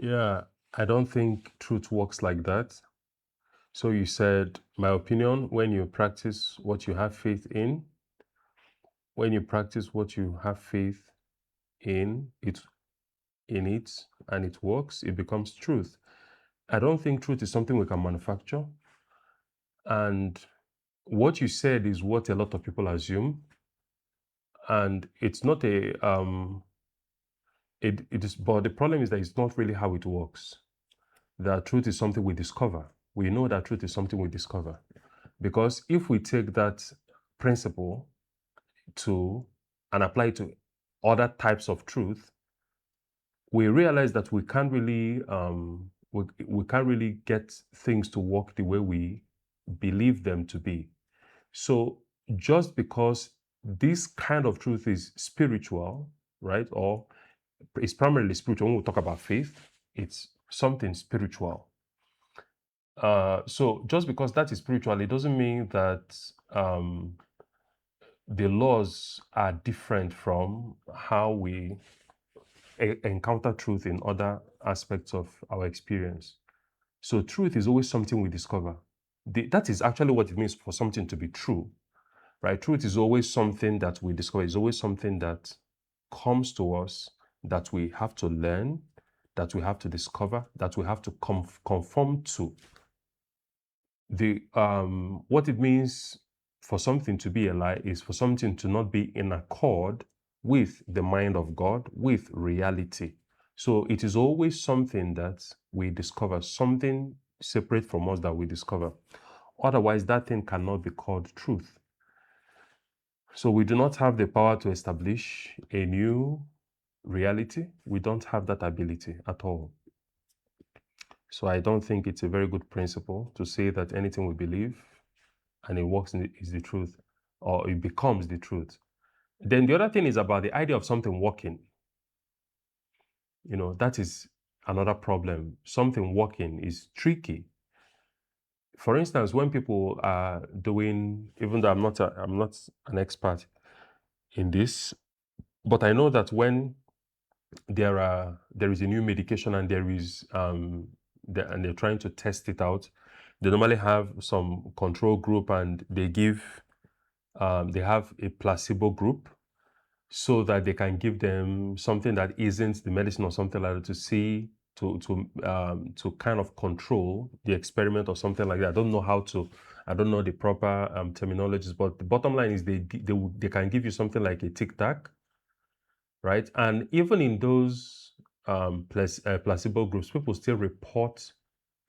Yeah, I don't think truth works like that. So you said, my opinion, when you practice what you have faith in, when you practice what you have faith in it and it works, it becomes truth. I don't think truth is something we can manufacture. And what you said is what a lot of people assume. And it's not it is, but the problem is that it's not really how it works. That truth is something we discover. We know that truth is something we discover. Because if we take that principle to and apply it to other types of truth, we realize that we can't really get things to work the way we believe them to be. So just because this kind of truth is spiritual, right, or it's primarily spiritual, when we talk about faith, it's something spiritual. So just because that is spiritual, it doesn't mean that the laws are different from how we encounter truth in other aspects of our experience. So truth is always something we discover. That is actually what it means for something to be true, right? Truth is always something that we discover. It's always something that comes to us that we have to learn, that we have to discover, that we have to conform to. What it means for something to be a lie is for something to not be in accord with the mind of God, with reality. So it is always something that we discover, something separate from us that we discover. Otherwise, that thing cannot be called truth. So we do not have the power to establish a new reality. We don't have that ability at all. So I don't think it's a very good principle to say that anything we believe and it works is the truth, or it becomes the truth. Then the other thing is about the idea of something working. That is another problem. Something working is tricky. For instance, when people are doing, even though I'm not an expert in this, but I know that when there is a new medication and and they're trying to test it out, they normally have some control group and they have a placebo group so that they can give them something that isn't the medicine or something like that to see to kind of control the experiment or something like that. I don't know the proper terminologies, but the bottom line is they can give you something like a tic tac, right? And even in those placebo groups, people still report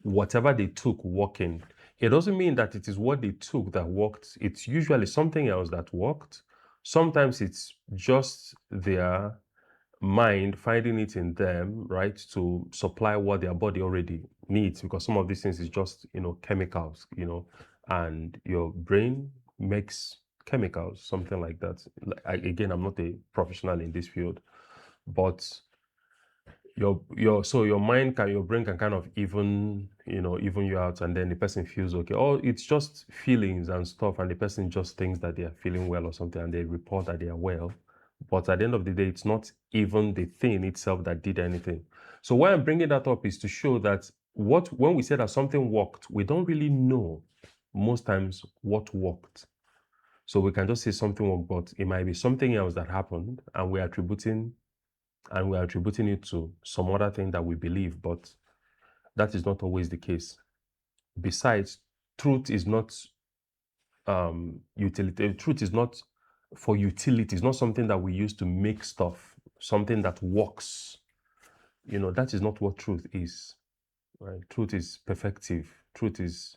whatever they took working. It doesn't mean that it is what they took that worked. It's usually something else that worked. Sometimes it's just their mind finding it in them, right, to supply what their body already needs, because some of these things is just, chemicals, and your brain makes chemicals, something like that. Again, I'm not a professional in this field, but your brain can kind of even you out, and then the person feels okay. Or it's just feelings and stuff, and the person just thinks that they are feeling well or something, and they report that they are well. But at the end of the day, it's not even the thing itself that did anything. So why I'm bringing that up is to show that when we say that something worked, we don't really know most times what worked. So we can just say something worked, but it might be something else that happened, and we're attributing it to some other thing that we believe, but that is not always the case. Besides, truth is not utility. Truth is not for utility. It's not something that we use to make stuff, something that works. That is not what truth is. Right? Truth is perfective. Truth is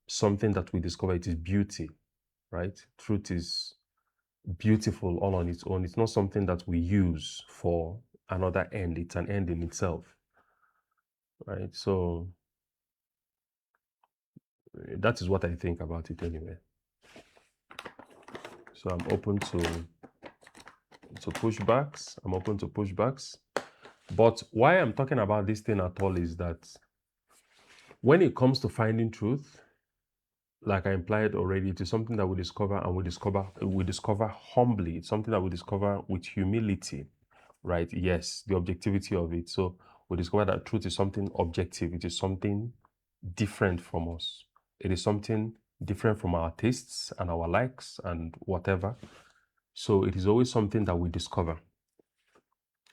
something that we discover. It is beauty, right? Truth is beautiful all on its own. It's not something that we use for another end. It's an end in itself, right? So that is what I think about it anyway. So I'm open to pushbacks. I'm open to pushbacks. But why I'm talking about this thing at all is that when it comes to finding truth, like I implied already, it is something that we discover, and we discover humbly. It's something that we discover with humility. right? Yes, the objectivity of it. So we discover that truth is something objective. It is something different from us. It is something different from our tastes and our likes and whatever. So it is always something that we discover.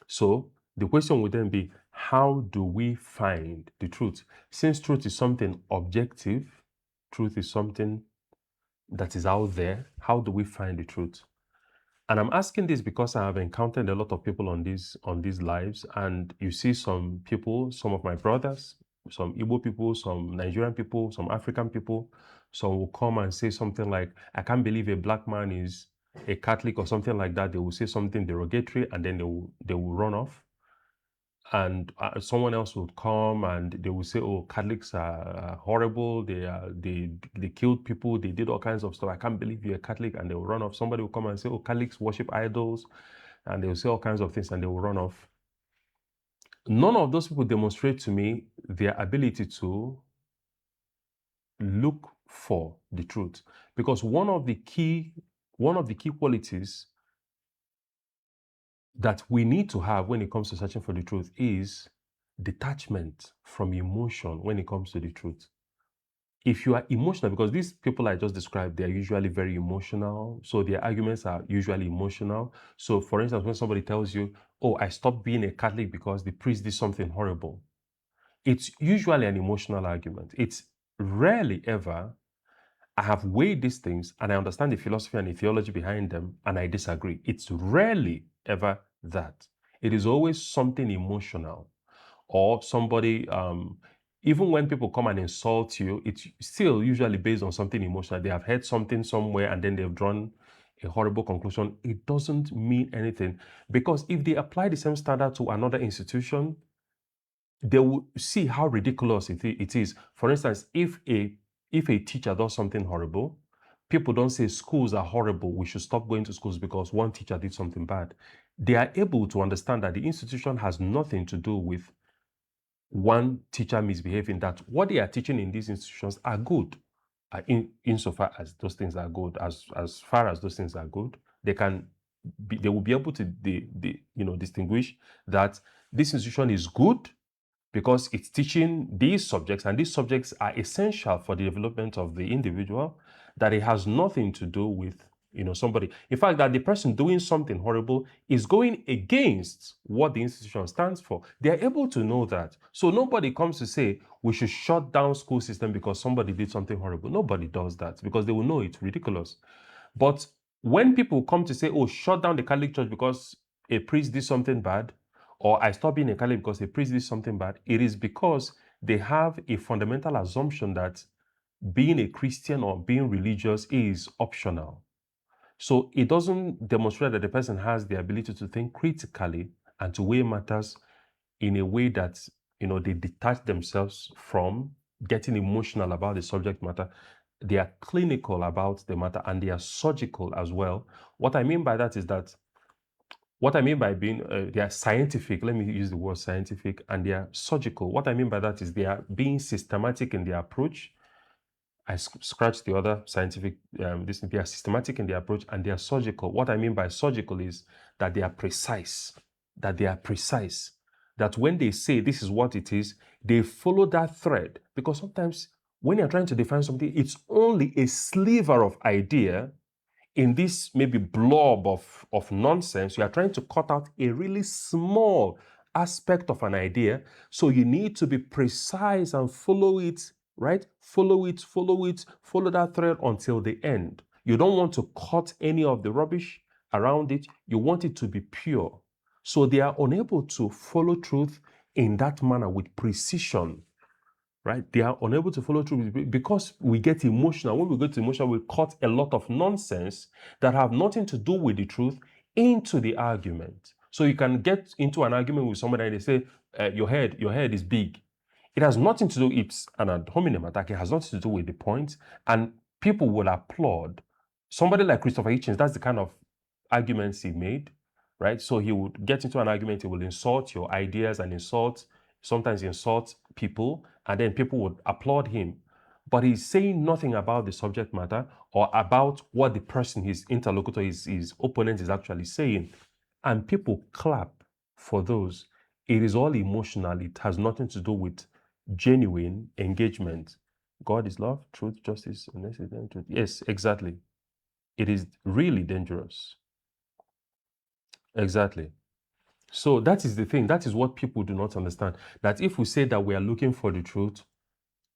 So the question would then be, how do we find the truth? Since truth is something objective, truth is something that is out there, how do we find the truth? And I'm asking this because I have encountered a lot of people on these lives, and you see some people, some of my brothers, some Igbo people, some Nigerian people, some African people, some will come and say something like, "I can't believe a black man is a Catholic," or something like that. They will say something derogatory, and then they will run off. And someone else will come and they will say, "Oh, Catholics are horrible. They killed people. They did all kinds of stuff. I can't believe you're a Catholic." And they will run off. Somebody will come and say, "Oh, Catholics worship idols," and they will say all kinds of things, and they will run off. None of those people demonstrate to me their ability to look for the truth, because one of the key qualities that we need to have when it comes to searching for the truth is detachment from emotion when it comes to the truth. If you are emotional, because these people I just described, they're usually very emotional. So their arguments are usually emotional. So for instance, when somebody tells you, "Oh, I stopped being a Catholic because the priest did something horrible," it's usually an emotional argument. It's rarely ever, "I have weighed these things and I understand the philosophy and the theology behind them and I disagree." It's rarely ever that. It is always something emotional, or somebody, even when people come and insult you, it's still usually based on something emotional. They have heard something somewhere and then they've drawn a horrible conclusion. It doesn't mean anything, because if they apply the same standard to another institution, they will see how ridiculous it is. For instance, if a teacher does something horrible, people don't say schools are horrible, we should stop going to schools because one teacher did something bad. They are able to understand that the institution has nothing to do with one teacher misbehaving, that what they are teaching in these institutions are good. Insofar as those things are good, as far as those things are good, they will be able to distinguish that this institution is good because it's teaching these subjects, and these subjects are essential for the development of the individual, that it has nothing to do with somebody. In fact, that the person doing something horrible is going against what the institution stands for. They are able to know that. So nobody comes to say we should shut down school system because somebody did something horrible. Nobody does that, because they will know it's ridiculous. But when people come to say, "Oh, shut down the Catholic Church because a priest did something bad," or "I stopped being a Catholic because a priest did something bad," it is because they have a fundamental assumption that being a Christian or being religious is optional. So it doesn't demonstrate that the person has the ability to think critically and to weigh matters in a way that they detach themselves from getting emotional about the subject matter. They are clinical about the matter, and they are surgical as well. What I mean by that is that what I mean by being, they are scientific, let me use the word scientific, and they are surgical. What I mean by that is they are being systematic in their approach. I scratch the other scientific, they are systematic in their approach, and they are surgical. What I mean by surgical is that they are precise, that when they say this is what it is, they follow that thread. Because sometimes when you're trying to define something, it's only a sliver of idea in this maybe blob of nonsense. You are trying to cut out a really small aspect of an idea. So you need to be precise and follow it, right? Follow that thread until the end. You don't want to cut any of the rubbish around it. You want it to be pure. So they are unable to follow truth in that manner with precision, right? They are unable to follow through because we get emotional. When we get emotional, we cut a lot of nonsense that have nothing to do with the truth into the argument. So you can get into an argument with somebody and they say, your head is big. It has nothing to do, it's an ad hominem attack. It has nothing to do with the point. And people will applaud. Somebody like Christopher Hitchens, that's the kind of arguments he made, right? So he would get into an argument, he will insult your ideas and sometimes insult people, and then people would applaud him. But he's saying nothing about the subject matter or about what the person, his interlocutor, his opponent is actually saying. And people clap. for those, it is all emotional. It has nothing to do with genuine engagement. God is love, truth, justice, honesty, and truth. Yes, exactly. It is really dangerous. Exactly. So that is the thing. That is what people do not understand. That if we say that we are looking for the truth,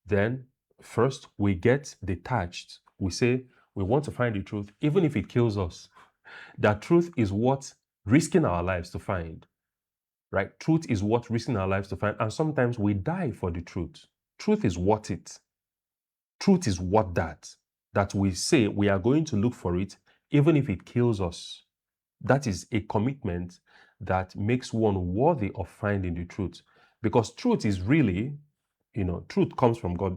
then first we get detached. We say we want to find the truth, even if it kills us. That truth is what risking our lives to find, right? Truth is what risking our lives to find. And sometimes we die for the truth. Truth is worth it. Truth is what that we say we are going to look for it, even if it kills us. That is a commitment that makes one worthy of finding the truth. Because truth is really, truth comes from God.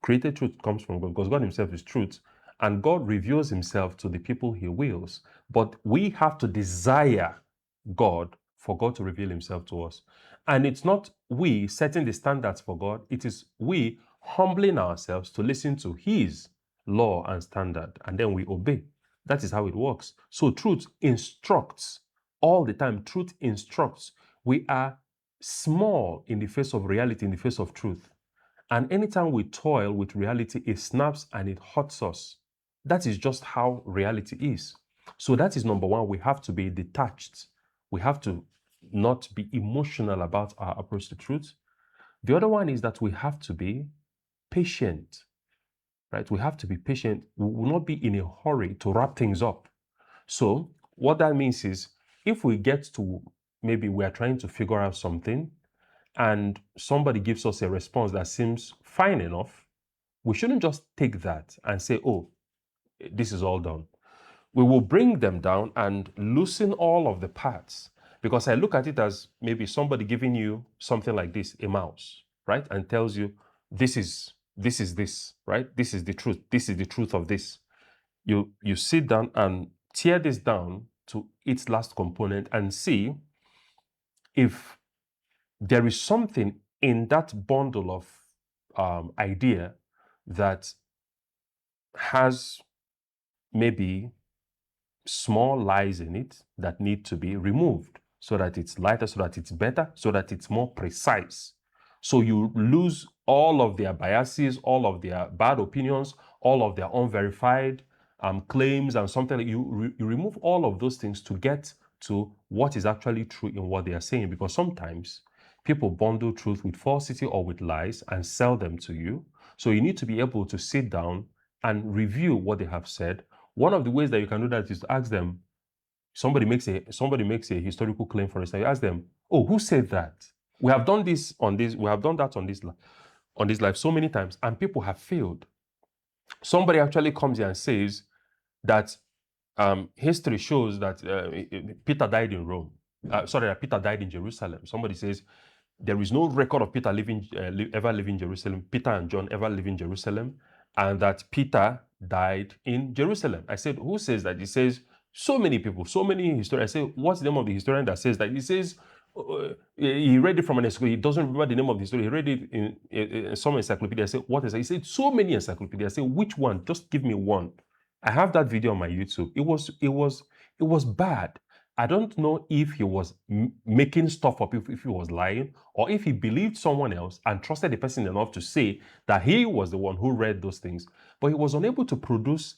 Created truth comes from God because God himself is truth. And God reveals himself to the people he wills. But we have to desire God for God to reveal himself to us. And it's not we setting the standards for God, it is we humbling ourselves to listen to his law and standard, and then we obey. That is how it works. So truth instructs all the time. Truth instructs. We are small in the face of reality, in the face of truth. And anytime we toil with reality, it snaps and it hurts us. That is just how reality is. So that is number one. We have to be detached. We have to not be emotional about our approach to truth. The other one is that we have to be patient, right? We have to be patient. We will not be in a hurry to wrap things up. So what that means is if we get to maybe we are trying to figure out something and somebody gives us a response that seems fine enough, we shouldn't just take that and say, oh, this is all done. We will bring them down and loosen all of the parts, because I look at it as maybe somebody giving you something like this, a mouse, right? And tells you, this is this, right? This is the truth. This is the truth of this. You sit down and tear this down to its last component and see if there is something in that bundle of idea that has maybe small lies in it that need to be removed so that it's lighter, so that it's better, so that it's more precise. So you lose all of their biases, all of their bad opinions, all of their unverified claims and something. You remove all of those things to get to what is actually true in what they are saying, because sometimes people bundle truth with falsity or with lies and sell them to you. So you need to be able to sit down and review what they have said. One of the ways that you can do that is to ask them, somebody makes a historical claim, for instance, you ask them, oh, who said that? We have done this on this, we have done that on this life so many times, and people have failed. Somebody actually comes here and says that history shows that Peter died in Rome. That Peter died in Jerusalem. Somebody says there is no record of Peter ever living Jerusalem, Peter and John ever living Jerusalem, and that Peter died in Jerusalem. I said, who says that? He says, so many people, so many historians. I say, what's the name of the historian that says that? He says, he read it from an encyclopedia. He doesn't remember the name of the story. He read it in some encyclopedia. I said, what is it? He said, so many encyclopedias. I said, which one? Just give me one. I have that video on my YouTube. It was bad. I don't know if he was making stuff up, if he was lying, or if he believed someone else and trusted the person enough to say that he was the one who read those things, but he was unable to produce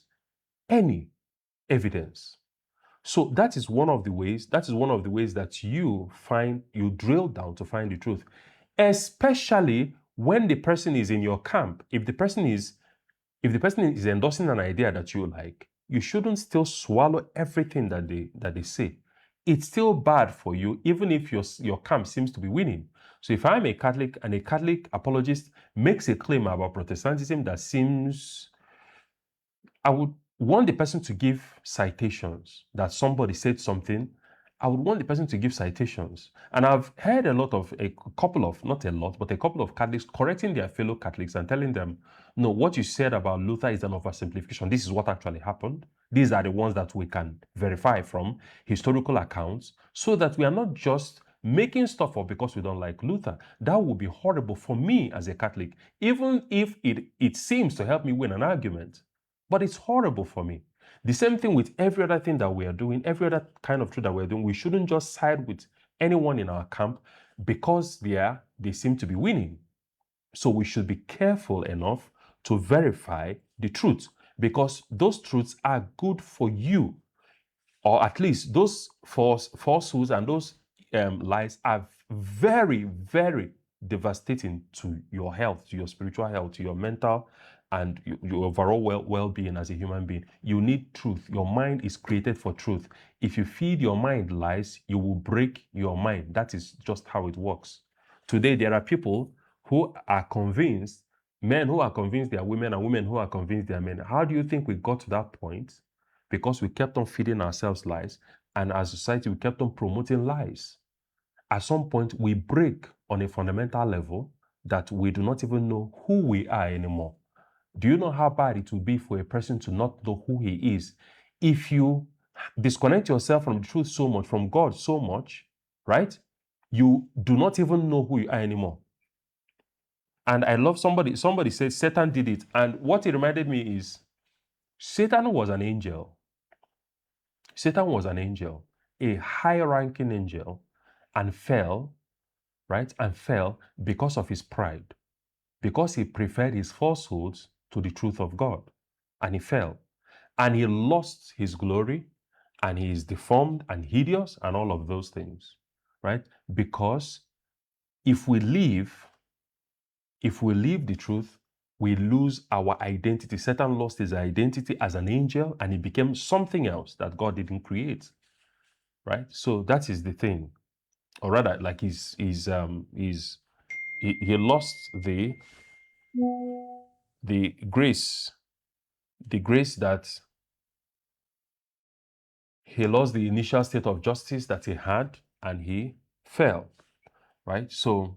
any evidence. So that is one of the ways that you drill down to find the truth, especially when the person is in your camp. If the person is endorsing an idea that you like, you shouldn't still swallow everything that they say. It's still bad for you, even if your camp seems to be winning. So if I'm a Catholic and a Catholic apologist makes a claim about Protestantism that seems, I would want the person to give citations that somebody said something. I would want the person to give citations. And I've heard a couple of Catholics correcting their fellow Catholics and telling them, no, what you said about Luther is an oversimplification. This is what actually happened. These are the ones that we can verify from historical accounts, so that we are not just making stuff up because we don't like Luther. That would be horrible for me as a Catholic, even if it seems to help me win an argument. But it's horrible for me. The same thing with every other thing that we are doing, every other kind of truth that we're doing. We shouldn't just side with anyone in our camp because they seem to be winning. So we should be careful enough to verify the truth, because those truths are good for you, or at least those falsehoods and those lies are very, very devastating to your health, to your spiritual health, to your mental and your overall well-being as a human being. You need truth. Your mind is created for truth. If you feed your mind lies, you will break your mind. That is just how it works. Today, there are people who are convinced, men who are convinced they are women, and women who are convinced they are men. How do you think we got to that point? Because we kept on feeding ourselves lies, and as a society, we kept on promoting lies. At some point, we break on a fundamental level that we do not even know who we are anymore. Do you know how bad it will be for a person to not know who he is? If you disconnect yourself from the truth so much, from God so much, right? You do not even know who you are anymore. And I love somebody said Satan did it. And what it reminded me is Satan was an angel. Satan was an angel, a high-ranking angel, and fell, right? And fell because of his pride, because he preferred his falsehoods to the truth of God. And he fell. And he lost his glory, and he is deformed and hideous and all of those things, right? Because if we leave the truth, we lose our identity. Satan lost his identity as an angel, and he became something else that God didn't create, right? So that is the thing, or rather, like he lost the grace that he lost the initial state of justice that he had, and he fell, right? So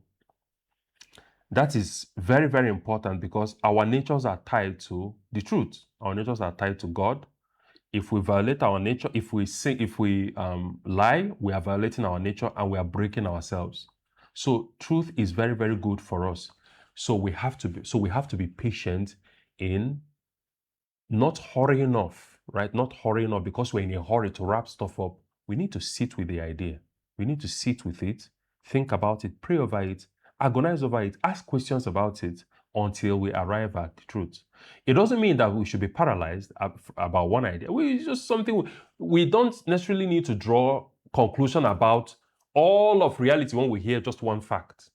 that is very, very important, because our natures are tied to the truth. Our natures are tied to God. If we violate our nature, if we sin, if we lie, we are violating our nature and we are breaking ourselves. So truth is very, very good for us. So we have to be patient in not hurrying off, right? Not hurrying off because we're in a hurry to wrap stuff up. We need to sit with the idea. We need to sit with it, think about it, pray over it, agonize over it, ask questions about it until we arrive at the truth. It doesn't mean that we should be paralyzed about one idea. It's just something we don't necessarily need to draw conclusion about all of reality when we hear just one fact.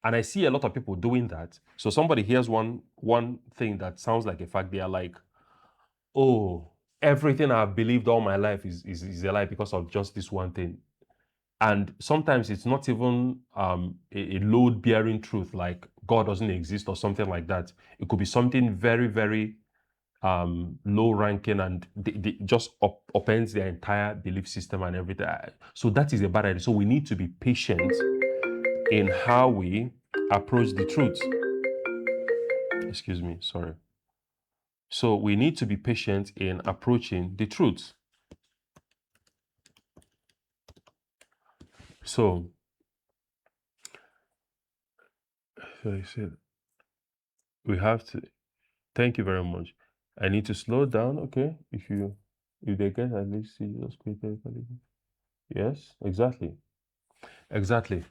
And I see a lot of people doing that. So somebody hears one thing that sounds like a fact, they are like, oh, everything I've believed all my life is a lie because of just this one thing. And sometimes it's not even a load-bearing truth, like God doesn't exist or something like that. It could be something very, very low-ranking, and just upends their entire belief system and everything. So that is a bad idea. So we need to be patient in how we approach the truth. Excuse me, sorry. So we need to be patient in approaching the truth. So I said, we have to, thank you very much. I need to slow down, okay? If they get at least Jesus created. Yes, exactly. Exactly.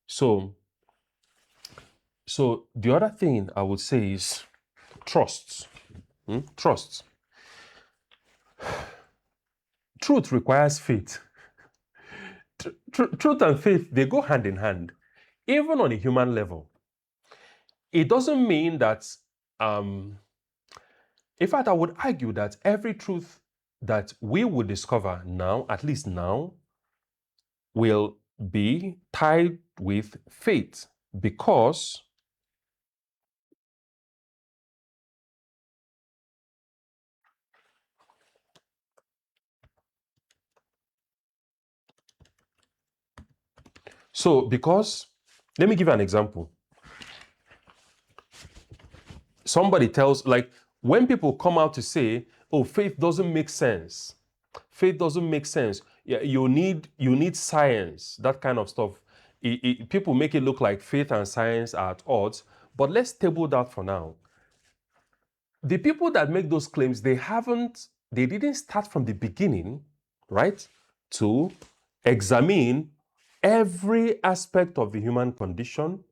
So the other thing I would say is trust. Trust. Truth requires faith. Truth and faith, they go hand in hand, even on a human level. It doesn't mean that, in fact, I would argue that every truth that we will discover now, at least now, will be tied with faith, because let me give you an example. Somebody tells, like, when people come out to say, oh, faith doesn't make sense. Faith doesn't make sense. Yeah, you need science, that kind of stuff. People make it look like faith and science are at odds, but let's table that for now. The people that make those claims, they didn't start from the beginning, right, to examine every aspect of the human condition,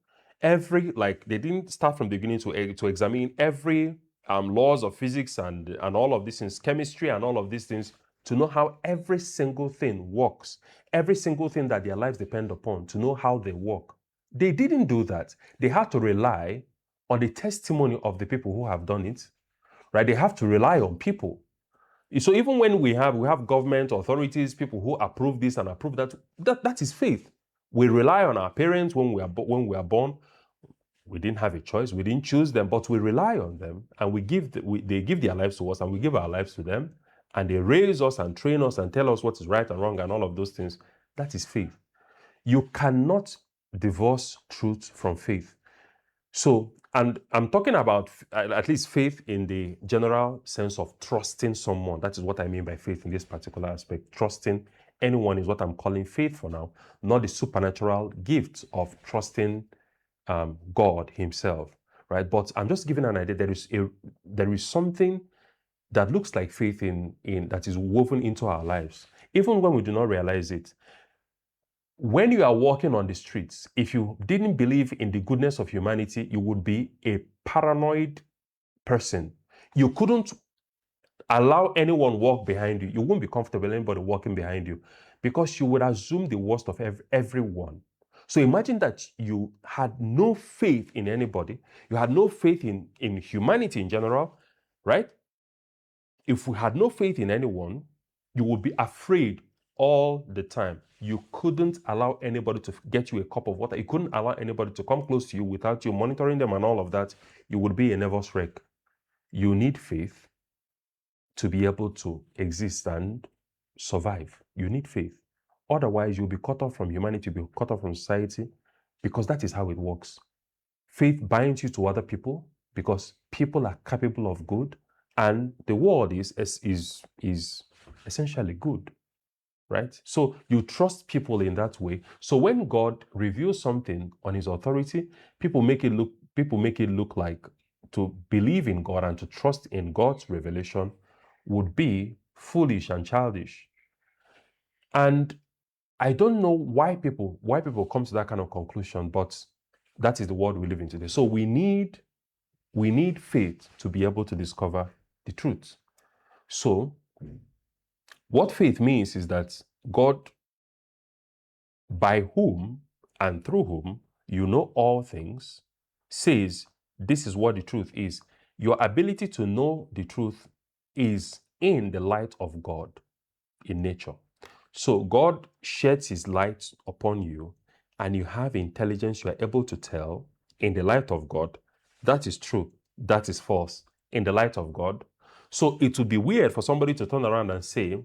like they didn't start from the beginning to examine every laws of physics and all of these things, chemistry and all of these things, to know how every single thing works, every single thing that their lives depend upon, to know how they work. They didn't do that. They had to rely on the testimony of the people who have done it, right? They have to rely on people. So even when we have government authorities, people who approve this and approve that, that is faith. We rely on our parents when we are born. We didn't have a choice. We didn't choose them, but we rely on them, and they give their lives to us, and we give our lives to them, and they raise us and train us and tell us what is right and wrong and all of those things. That is faith. You cannot divorce truth from faith. So, and I'm talking about at least faith in the general sense of trusting someone. That is what I mean by faith in this particular aspect. Trusting anyone is what I'm calling faith for now, not the supernatural gift of trusting God himself, right? But I'm just giving an idea. There is something that looks like faith in that is woven into our lives, even when we do not realize it. When you are walking on the streets, if you didn't believe in the goodness of humanity, you would be a paranoid person. You couldn't allow anyone walk behind you. You wouldn't be comfortable anybody walking behind you, because you would assume the worst of everyone. So imagine that you had no faith in anybody. You had no faith in humanity in general, right? If we had no faith in anyone, you would be afraid all the time. You couldn't allow anybody to get you a cup of water. You couldn't allow anybody to come close to you without you monitoring them and all of that. You would be a nervous wreck. You need faith to be able to exist and survive. You need faith. Otherwise, you'll be cut off from humanity, you'll be cut off from society, because that is how it works. Faith binds you to other people because people are capable of good, and the world is essentially good, right? So you trust people in that way. So when God reveals something on his authority, people make it look like to believe in God and to trust in God's revelation would be foolish and childish. And I don't know why people come to that kind of conclusion, but that is the world we live in today. So we need faith to be able to discover the truth. So what faith means is that God, by whom and through whom you know all things, says this is what the truth is. Your ability to know the truth is in the light of God in nature. So God sheds his light upon you, and you have intelligence. You are able to tell in the light of God, that is true, that is false, in the light of God. So it would be weird for somebody to turn around and say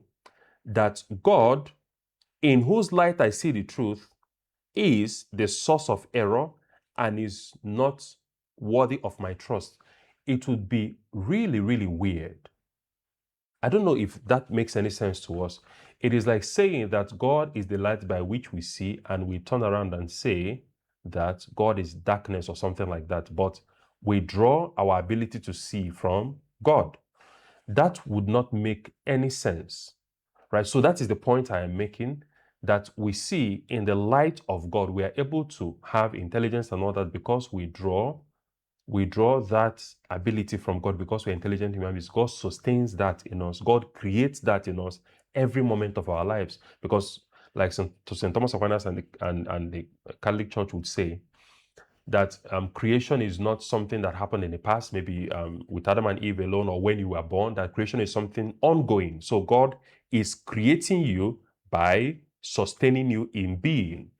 that God, in whose light I see the truth, is the source of error and is not worthy of my trust. It would be really, really weird. I don't know if that makes any sense to us. It is like saying that God is the light by which we see, and we turn around and say that God is darkness or something like that, but we draw our ability to see from God. That would not make any sense, right? So that is the point I am making, that we see in the light of God, we are able to have intelligence and all that because we draw that ability from God, because we're intelligent human beings. God sustains that in us. God creates that in us every moment of our lives. Because, like St. Thomas Aquinas and the Catholic Church would say, that creation is not something that happened in the past, maybe with Adam and Eve alone, or when you were born. That creation is something ongoing. So God is creating you by sustaining you in being.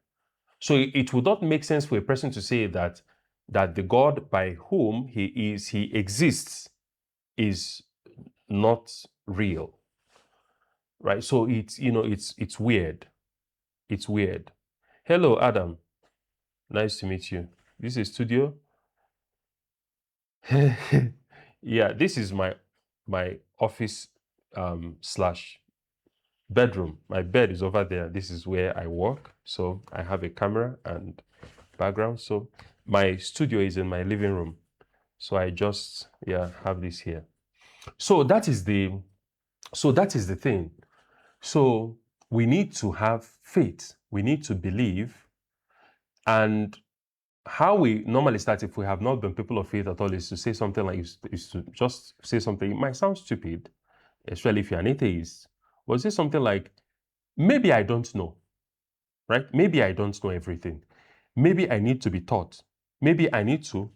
So it would not make sense for a person to say that the God by whom he exists is not real, right? So it's weird. It's weird. Hello, Adam. Nice to meet you. This is studio. Yeah, this is my office slash bedroom. My bed is over there. This is where I work. So I have a camera and background. So my studio is in my living room. So I just have this here. So that is the thing. So we need to have faith. We need to believe. And how we normally start, if we have not been people of faith at all, is to say something like, is to just say something. It might sound stupid, especially if you're an atheist. Or say something like, maybe I don't know, right? Maybe I don't know everything. Maybe I need to be taught. Maybe I need to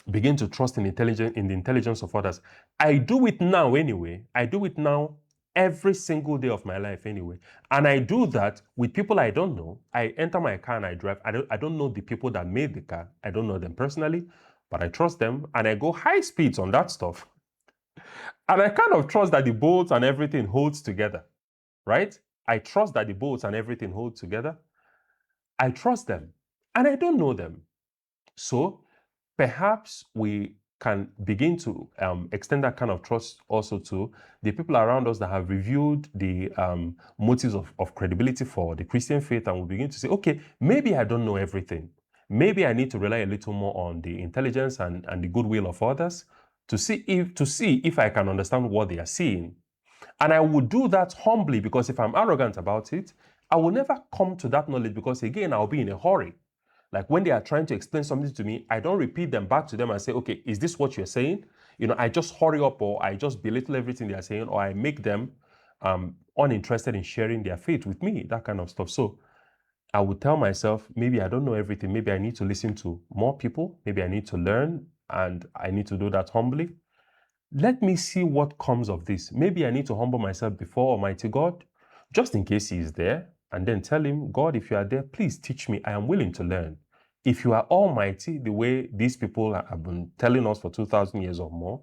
begin to trust in the intelligence of others. I do it now anyway. I do it now every single day of my life anyway. And I do that with people I don't know. I enter my car and I drive. I don't know the people that made the car. I don't know them personally, but I trust them and I go high speeds on that stuff. And I kind of trust that the bolts and everything holds together, right? I trust that the bolts and everything hold together. I trust them and I don't know them. So perhaps we can begin to extend that kind of trust also to the people around us that have reviewed the motives of credibility for the Christian faith, and we begin to say, okay, maybe I don't know everything. Maybe I need to rely a little more on the intelligence and the goodwill of others to see if I can understand what they are seeing. And I will do that humbly, because if I'm arrogant about it, I will never come to that knowledge, because again, I'll be in a hurry. Like when they are trying to explain something to me, I don't repeat them back to them and say, okay, is this what you're saying? I just hurry up, or I just belittle everything they are saying, or I make them uninterested in sharing their faith with me, that kind of stuff. So I would tell myself, maybe I don't know everything. Maybe I need to listen to more people. Maybe I need to learn, and I need to do that humbly. Let me see what comes of this. Maybe I need to humble myself before Almighty God, just in case He is there, and then tell Him, God, if you are there, please teach me. I am willing to learn. If you are almighty, the way these people have been telling us for 2,000 years or more,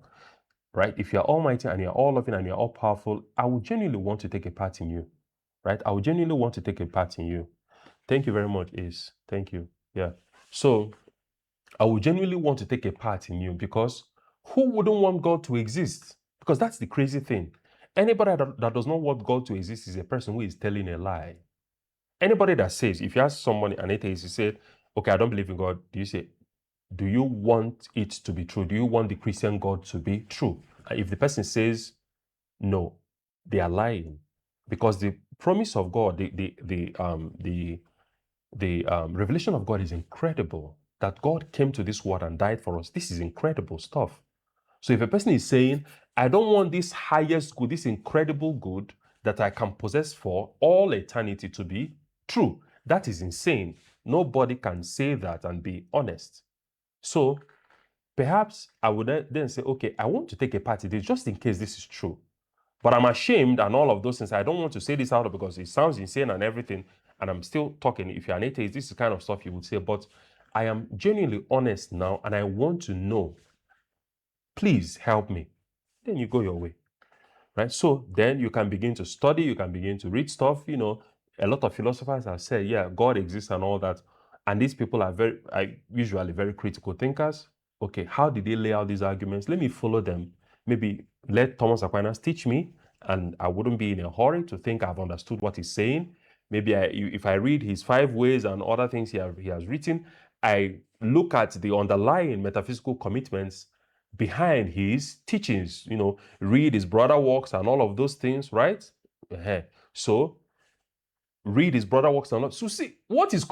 right? If you are almighty and you're all loving and you're all powerful, I would genuinely want to take a part in you, right? I would genuinely want to take a part in you. Thank you very much, Ace. Thank you. Yeah. So I would genuinely want to take a part in you, because who wouldn't want God to exist? Because that's the crazy thing. Anybody that does not want God to exist is a person who is telling a lie. Anybody that says, if you ask someone, an atheist, you say, okay, I don't believe in God, do you say, do you want it to be true? Do you want the Christian God to be true? And if the person says no, they are lying, because the promise of God, the revelation of God is incredible. That God came to this world and died for us. This is incredible stuff. So if a person is saying, I don't want this highest good, this incredible good that I can possess for all eternity to be true, that is insane. Nobody can say that and be honest. So perhaps I would then say, okay, I want to take a part in this just in case this is true. But I'm ashamed and all of those things. I don't want to say this out because it sounds insane and everything. And I'm still talking. If you're an atheist, this is the kind of stuff you would say. But I am genuinely honest now, and I want to know. Please help me. Then you go your way. Right? So then you can begin to study, you can begin to read stuff. A lot of philosophers have said, yeah, God exists and all that. And these people are usually very critical thinkers. Okay, how did they lay out these arguments? Let me follow them. Maybe let Thomas Aquinas teach me, and I wouldn't be in a hurry to think I've understood what he's saying. Maybe if I read his 5 ways and other things he has written, I look at the underlying metaphysical commitments behind his teachings, read his brother works and all of those things, right? So read his brother works and all. So see, what is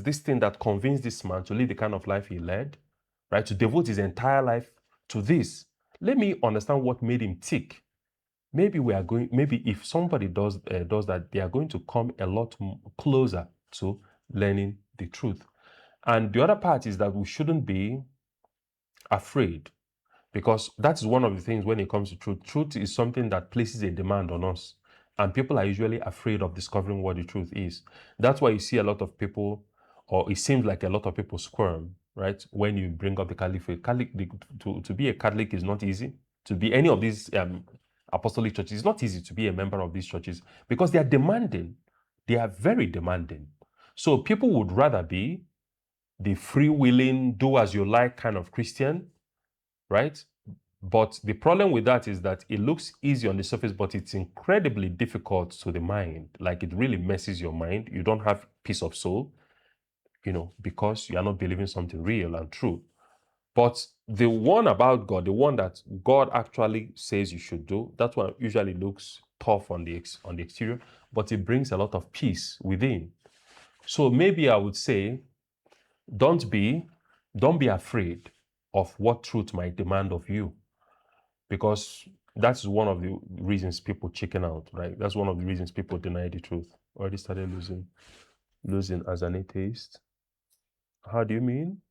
this thing that convinced this man to lead the kind of life he led, right? To devote his entire life to this. Let me understand what made him tick. Maybe if somebody does that, they are going to come a lot closer to learning the truth. And the other part is that we shouldn't be afraid, because that's one of the things when it comes to truth. Truth is something that places a demand on us, and people are usually afraid of discovering what the truth is. That's why you see a lot of people, or it seems like a lot of people squirm, right, when you bring up the Catholic faith. To be a Catholic is not easy. To be any of these apostolic churches, it's not easy to be a member of these churches, because they are demanding. They are very demanding. So people would rather be the free-willing, do-as-you-like kind of Christian, right? But the problem with that is that it looks easy on the surface, but it's incredibly difficult to the mind. Like, it really messes your mind. You don't have peace of soul, because you are not believing something real and true. But the one about God, the one that God actually says you should do, that one usually looks tough on the exterior, but it brings a lot of peace within. So maybe I would say, don't be afraid of what truth might demand of you, because that's one of the reasons people chicken out, right? That's one of the reasons people deny the truth. Already started losing as an atheist. How do you mean?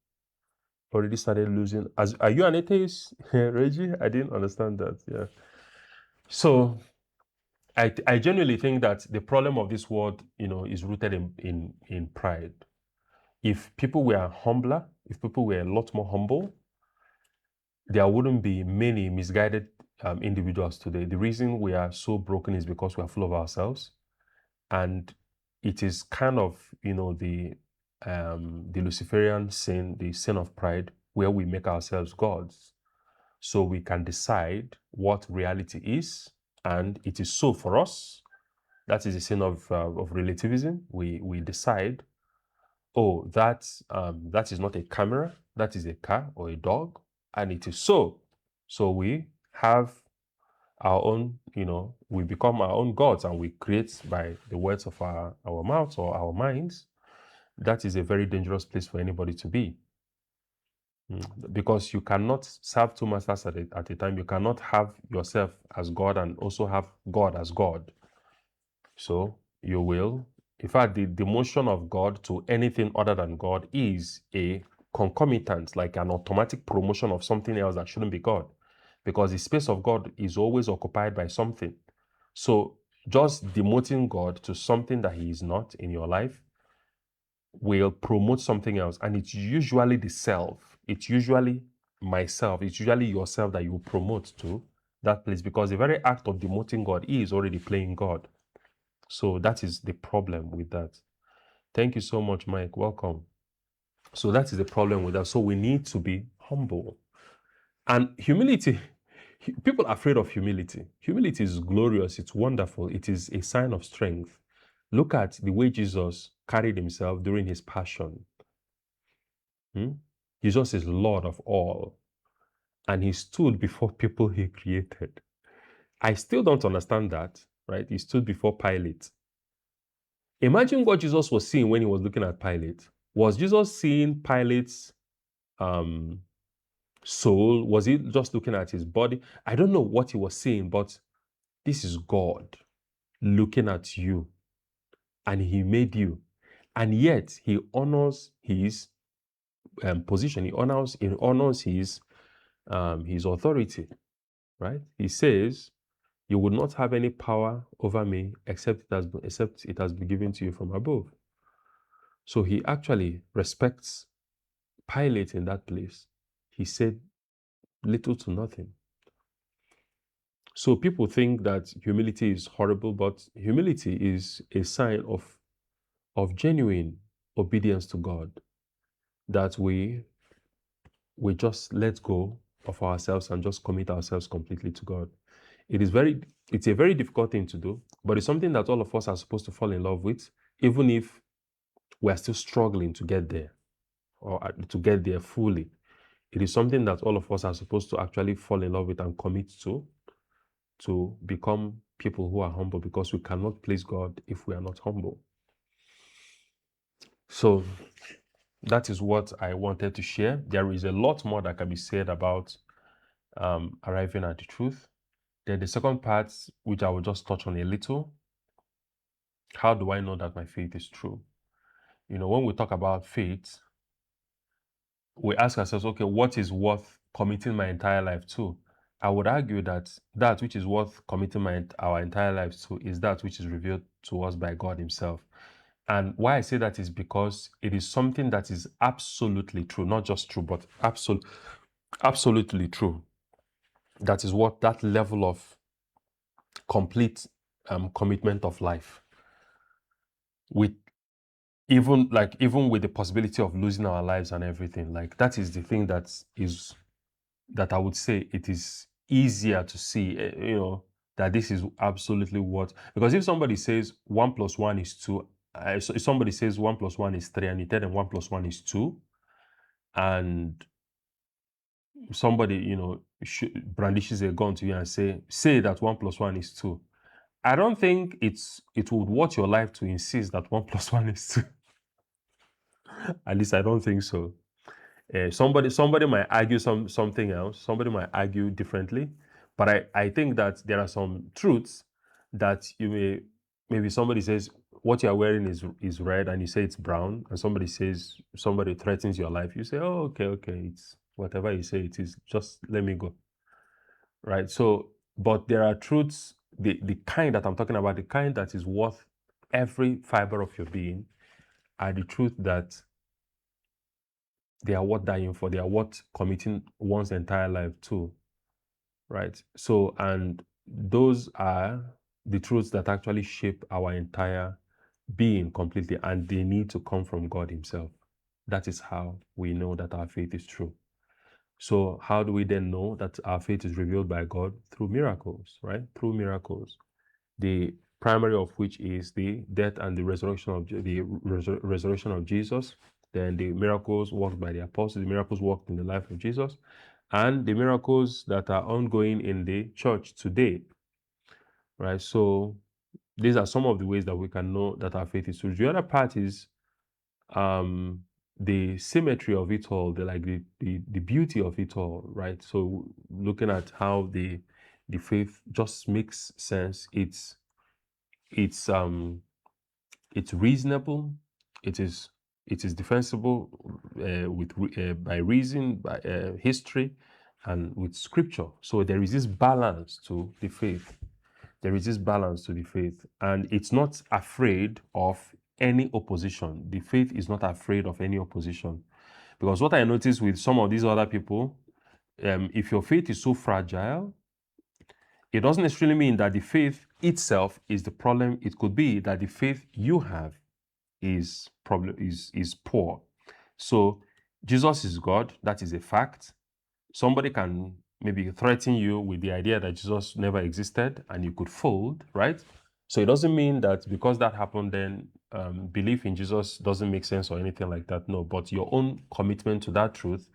Already started losing as, are you an atheist, Reggie? I didn't understand that. Yeah. So I genuinely think that the problem of this world, is rooted in pride. If people were humbler, if people were a lot more humble, there wouldn't be many misguided individuals today. The reason we are so broken is because we are full of ourselves, and it is kind of the Luciferian sin, the sin of pride, where we make ourselves gods, so we can decide what reality is, and it is so for us. That is the sin of relativism. We decide, oh, that is not a camera, that is a car or a dog, and it is so. So we have our own, we become our own gods, and we create by the words of our mouths or our minds. That is a very dangerous place for anybody to be. Because you cannot serve two masters at a time. You cannot have yourself as God and also have God as God. So you will, in fact, the motion of God to anything other than God is a concomitant, like an automatic promotion of something else that shouldn't be God, because the space of God is always occupied by something. So just demoting God to something that he is not in your life will promote something else. And it's usually the self. It's usually myself. It's usually yourself that you promote to that place, because the very act of demoting God is already playing God. So that is the problem with that. Thank you so much, Mike. Welcome. So that is the problem with that. So we need to be humble. And humility, people are afraid of humility. Humility is glorious. It's wonderful. It is a sign of strength. Look at the way Jesus carried himself during his passion. Jesus is Lord of all, and he stood before people he created. I still don't understand that, right? He stood before Pilate. Imagine what Jesus was seeing when he was looking at Pilate. Was Jesus seeing Pilate's soul? Was he just looking at his body? I don't know what he was seeing, but this is God looking at you, and he made you, and yet he honors his position. He honors his authority, right? He says, "You would not have any power over me except it has been given to you from above." So he actually respects Pilate in that place. He said little to nothing. So people think that humility is horrible, but humility is a sign of genuine obedience to God, that we just let go of ourselves and just commit ourselves completely to God. It's a very difficult thing to do, but it's something that all of us are supposed to fall in love with, even if we're still struggling to get there, or to get there fully. It is something that all of us are supposed to actually fall in love with and commit to become people who are humble, because we cannot please God if we are not humble. So that is what I wanted to share. There is a lot more that can be said about arriving at the truth. Then the second part, which I will just touch on a little, how do I know that my faith is true? When we talk about faith, we ask ourselves, okay, what is worth committing my entire life to? I would argue that which is worth committing our entire lives to is that which is revealed to us by God himself. And why I say that is because it is something that is absolutely true, not just true, but absolutely true. That is what that level of complete commitment of life, with even with the possibility of losing our lives and everything, like that is the thing that I would say it is easier to see, that this is absolutely what, because if somebody says 1 + 1 is 2, so if somebody says 1 + 1 is 3, and you tell them 1 + 1 is 2, and somebody, brandishes a gun to you and say that 1 + 1 is 2, I don't think it would worth your life to insist that 1 + 1 is 2. At least I don't think so. Somebody might argue something else. Somebody might argue differently, but I think that there are some truths that maybe somebody says what you are wearing is red and you say it's brown, and somebody threatens your life. You say, oh, okay, it's whatever you say it is. Just let me go, right? So, but there are truths, the kind that I'm talking about, the kind that is worth every fiber of your being, are the truth that they are worth dying for. They are worth committing one's entire life to, right? So, and those are the truths that actually shape our entire being completely, and they need to come from God Himself. That is how we know that our faith is true. So, how do we then know that our faith is revealed by God? Through miracles, right? Through miracles. The primary of which is the death and the resurrection of Jesus. Then the miracles worked by the apostles, the miracles worked in the life of Jesus, and the miracles that are ongoing in the church today, right? So these are some of the ways that we can know that our faith is true. The other part is the symmetry of it all, the beauty of it all, right? So looking at how the faith just makes sense. It's reasonable. It is defensible by reason, by history, and with scripture. So there is this balance to the faith. There is this balance to the faith, and it's not afraid of any opposition. The faith is not afraid of any opposition, because what I noticed with some of these other people, if your faith is so fragile, it doesn't necessarily mean that the faith itself is the problem. It could be that the faith you have is poor. So Jesus is God. That is a fact. Somebody can maybe threaten you with the idea that Jesus never existed and you could fold, right? So it doesn't mean that because that happened, then belief in Jesus doesn't make sense or anything like that. No, but your own commitment to that truth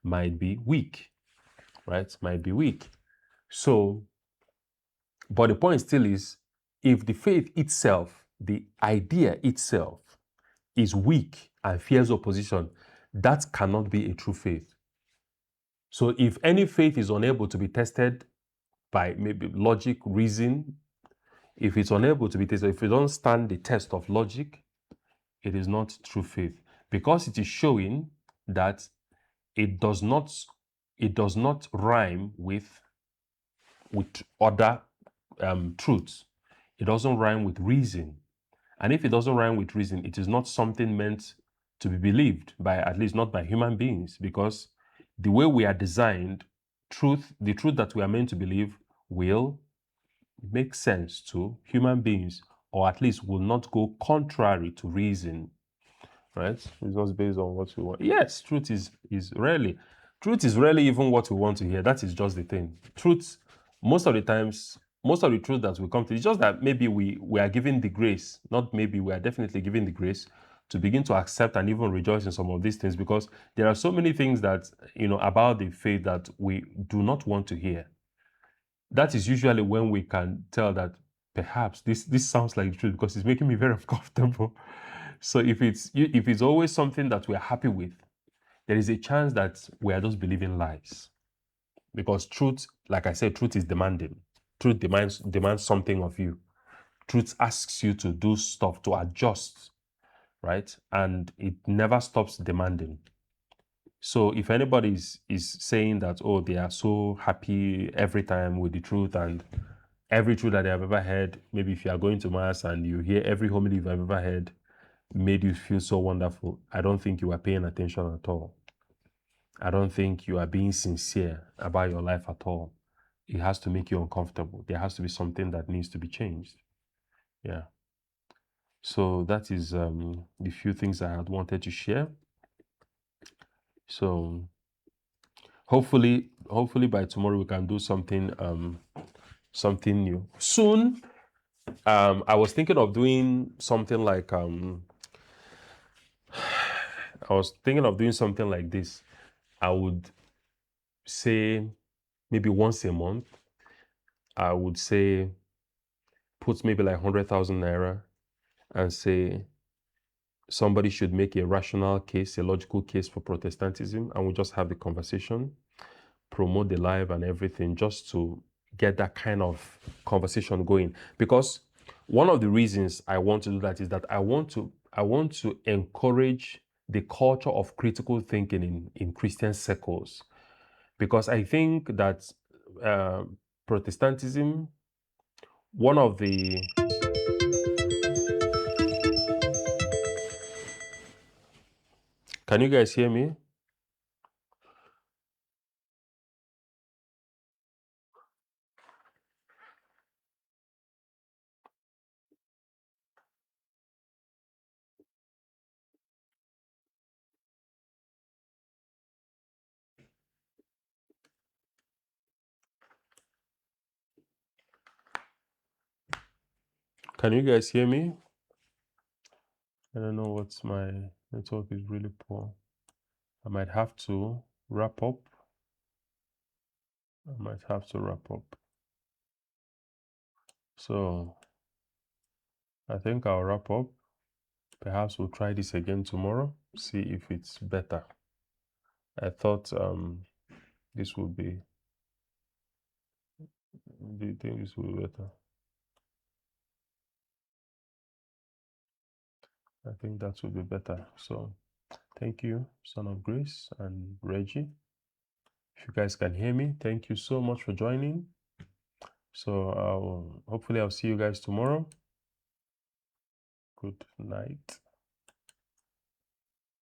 might be weak, right? Might be weak. So, but the point still is, if the faith itself, the idea itself, is weak and fears opposition, that cannot be a true faith. So if any faith is unable to be tested by maybe logic, reason, if it's unable to be tested, if it doesn't stand the test of logic, it is not true faith, because it is showing that it does not rhyme with other truths. It doesn't rhyme with reason. And if it doesn't rhyme with reason, it is not something meant to be believed by, at least not by human beings, because the way we are designed, the truth that we are meant to believe will make sense to human beings, or at least will not go contrary to reason, right? It's not based on what we want. Yes, truth is rarely even what we want to hear. That is just the thing. Truth, most of the times, most of the truth that we come to, it's just that maybe we are given the grace, not maybe, we are definitely given the grace to begin to accept and even rejoice in some of these things, because there are so many things that, about the faith that we do not want to hear. That is usually when we can tell that perhaps this sounds like the truth, because it's making me very uncomfortable. So if it's always something that we're happy with, there is a chance that we are just believing lies. Because truth, like I said, truth is demanding. Truth demands something of you. Truth asks you to do stuff, to adjust, right? And it never stops demanding. So if anybody is saying that, oh, they are so happy every time with the truth, and every truth that they have ever heard, maybe if you are going to Mass and you hear every homily you've ever heard made you feel so wonderful, I don't think you are paying attention at all. I don't think you are being sincere about your life at all. It has to make you uncomfortable. There has to be something that needs to be changed. Yeah. So that is the few things I had wanted to share. So hopefully by tomorrow we can do something new. Soon, I was thinking of doing something like this. I would say maybe once a month, I would say put maybe like 100,000 naira and say somebody should make a rational case, a logical case for Protestantism, and we just have the conversation, promote the live and everything, just to get that kind of conversation going. Because one of the reasons I want to do that is that I want to encourage the culture of critical thinking in Christian circles, because I think that Protestantism, one of the can you guys hear me? Can you guys hear me? I don't know what's my network is really poor. I might have to wrap up. So I think I'll wrap up. Perhaps we'll try this again tomorrow, see if it's better. I thought this would be, do you think this will be better? I think that would be better. So thank you, Son of Grace and Reggie. If you guys can hear me, thank you so much for joining. So hopefully I'll see you guys tomorrow. Good night.